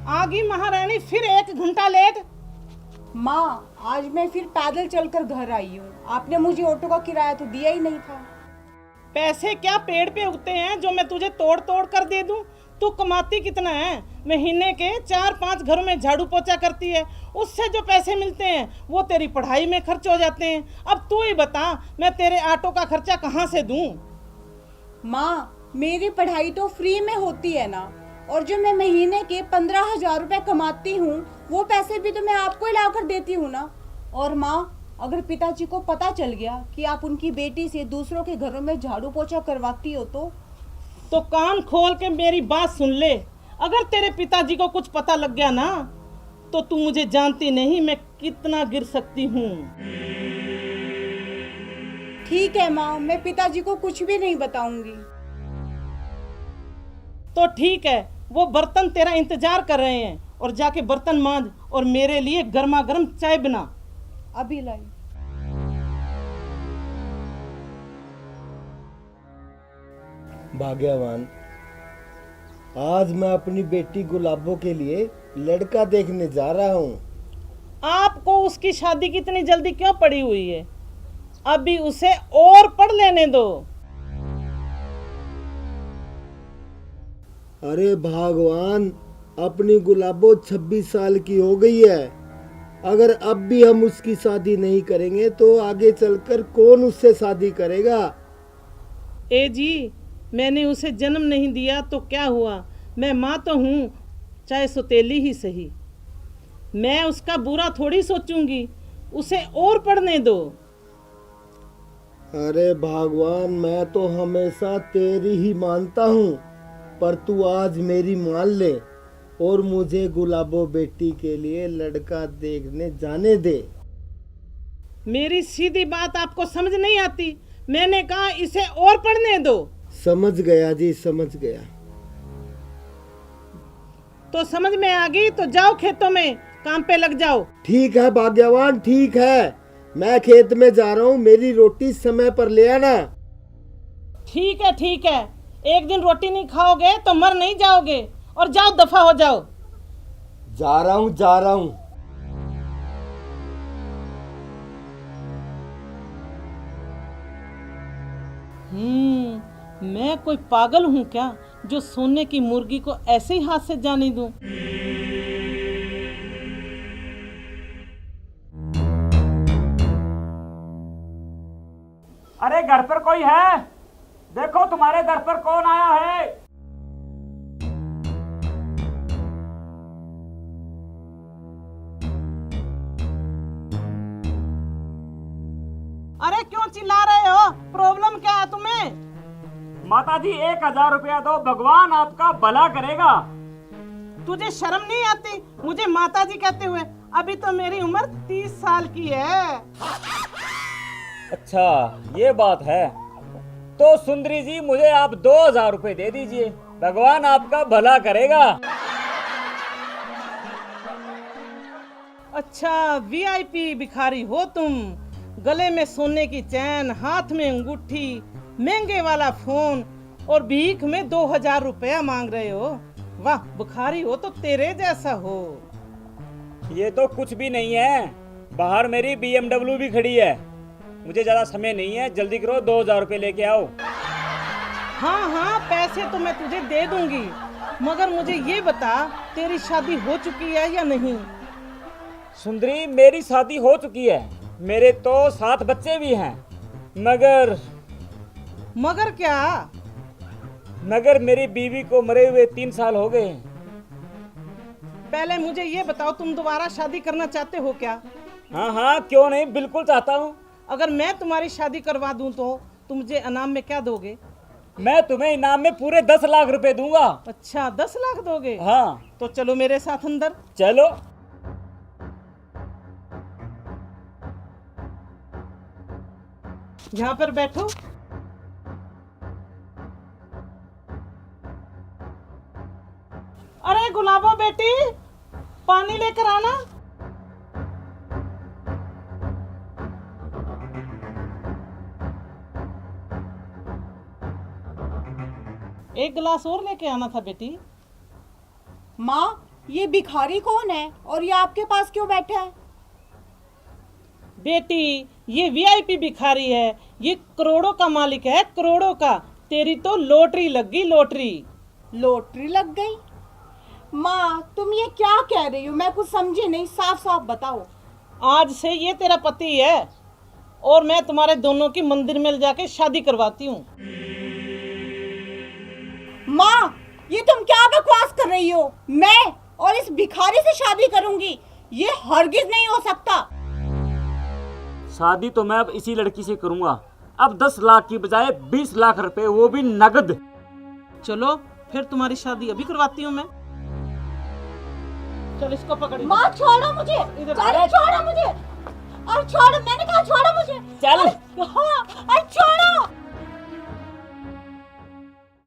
आगी महारानी फिर 1 घंटा लेट। माँ, आज मैं फिर पैदल चलकर घर आई हूँ। आपने मुझे ऑटो का किराया तो दिया ही नहीं था। पैसे क्या पेड़ पे उगते हैं जो मैं तुझे तोड़ तोड़ कर दे दूं? तू कमाती कितना है? महीने के 4-5 घरों में झाड़ू पोछा करती है, उससे जो पैसे मिलते हैं वो तेरी पढ़ाई में खर्च हो जाते हैं। अब तू ही बता, मैं तेरे ऑटो का खर्चा कहाँ से दूं? माँ, मेरी पढ़ाई तो फ्री में होती है ना, और जो मैं महीने के 15,000 रुपए कमाती हूँ वो पैसे भी तो मैं आपको ही लाकर देती हूँ ना। और माँ, अगर पिताजी को पता चल गया कि आप उनकी बेटी से दूसरों के घरों में झाड़ू पोछा करवाती हो तो कान खोल के मेरी बात सुन ले। अगर तेरे पिताजी को कुछ पता लग गया ना तो तू मुझे जानती नहीं मैं कितना गिर सकती हूँ। ठीक है माँ, मैं पिताजी को कुछ भी नहीं बताऊंगी। तो ठीक है, वो बर्तन तेरा इंतजार कर रहे हैं, और जाके बर्तन मांज और मेरे लिए गर्मा गर्म चाय बना। अभी लाई। भाग्यवान, आज मैं अपनी बेटी गुलाबो के लिए लड़का देखने जा रहा हूँ। आपको उसकी शादी की इतनी जल्दी क्यों पड़ी हुई है? अभी उसे और पढ़ लेने दो। अरे भगवान, अपनी गुलाबो 26 साल की हो गई है। अगर अब भी हम उसकी शादी नहीं करेंगे तो आगे चलकर कौन उससे शादी करेगा? ए जी, मैंने उसे जन्म नहीं दिया तो क्या हुआ? मैं माँ तो हूँ, चाहे सौतेली ही सही। मैं उसका बुरा थोड़ी सोचूंगी, उसे और पढ़ने दो। अरे भगवान, मैं तो हमेशा तेरी ही मानता हूँ, पर तू आज मेरी मान ले और मुझे गुलाबो बेटी के लिए लड़का देखने जाने दे। मेरी सीधी बात आपको समझ नहीं आती? मैंने कहा इसे और पढ़ने दो। समझ गया जी, समझ गया। तो समझ में आ गई तो जाओ खेतों में काम पे लग जाओ। ठीक है भाग्यवान, ठीक है, मैं खेत में जा रहा हूँ। मेरी रोटी समय पर ले आना। ठीक है ठीक है, एक दिन रोटी नहीं खाओगे तो मर नहीं जाओगे। और जाओ, दफा हो जाओ। जा रहा हूँ, जा रहा हूँ। मैं कोई पागल हूँ क्या जो सोने की मुर्गी को ऐसे ही हाथ से जाने दूं? अरे घर पर कोई है? देखो तुम्हारे घर पर कौन आया है। अरे क्यों चिल्ला रहे हो? प्रॉब्लम क्या है तुम्हें? माता जी 1,000 रुपया दो, भगवान आपका भला करेगा। तुझे शर्म नहीं आती मुझे माता जी कहते हुए? अभी तो मेरी उम्र 30 साल की है। अच्छा, ये बात है। तो सुंदरी जी, मुझे आप 2,000 रुपए दे दीजिए, भगवान आपका भला करेगा। अच्छा, वीआईपी भिखारी हो तुम? गले में सोने की चैन, हाथ में अंगूठी, महंगे वाला फोन और भीख में 2,000 रुपया मांग रहे हो? वाह, भिखारी हो तो तेरे जैसा हो। ये तो कुछ भी नहीं है, बाहर मेरी BMW भी खड़ी है। मुझे ज्यादा समय नहीं है, जल्दी करो, 2,000 रुपए लेके आओ। हाँ हाँ, पैसे तो मैं तुझे दे दूंगी, मगर मुझे ये बता तेरी शादी हो चुकी है या नहीं? सुंदरी, मेरी शादी हो चुकी है, मेरे तो 7 बच्चे भी हैं, मगर क्या? मगर मेरी बीवी को मरे हुए 3 साल हो गए। पहले मुझे ये बताओ, तुम दोबारा शादी करना चाहते हो क्या? हाँ हाँ, क्यों नहीं, बिल्कुल चाहता हूँ। अगर मैं तुम्हारी शादी करवा दूं तो तुम मुझे इनाम में क्या दोगे? मैं तुम्हें इनाम में पूरे 10 लाख रुपए दूंगा। अच्छा, 10 लाख दोगे? हाँ। तो चलो मेरे साथ अंदर। चलो। यहाँ पर बैठो। अरे गुलाबो बेटी, पानी लेकर आना। एक गिलास और लेके आना था बेटी। माँ, ये भिखारी कौन है और ये आपके पास क्यों बैठा है? बेटी ये वीआईपी भिखारी है, ये करोड़ों का मालिक है, करोड़ों का। तेरी तो लॉटरी लग गई, लॉटरी। लॉटरी लग गई? माँ तुम ये क्या कह रही हो? मैं कुछ समझी नहीं, साफ साफ बताओ। आज से ये तेरा पति है और मैं तुम्हारे दोनों की मंदिर में जाके शादी करवाती हूँ। माँ ये तुम क्या बकवास कर रही हो? मैं और इस भिखारी से शादी करूंगी? ये हरगिज नहीं हो सकता। शादी तो मैं अब इसी लड़की से करूंगा। अब 10 लाख की बजाय 20 लाख रुपए, वो भी नगद। चलो फिर तुम्हारी शादी अभी करवाती हूँ मैं। चल इसको पकड़। माँ छोड़ो मुझे, अरे छोड़ो मुझे, और छोड़ो, मैंने कहा छोड़ो मुझे। चल। हाँ, अरे छोड़ो।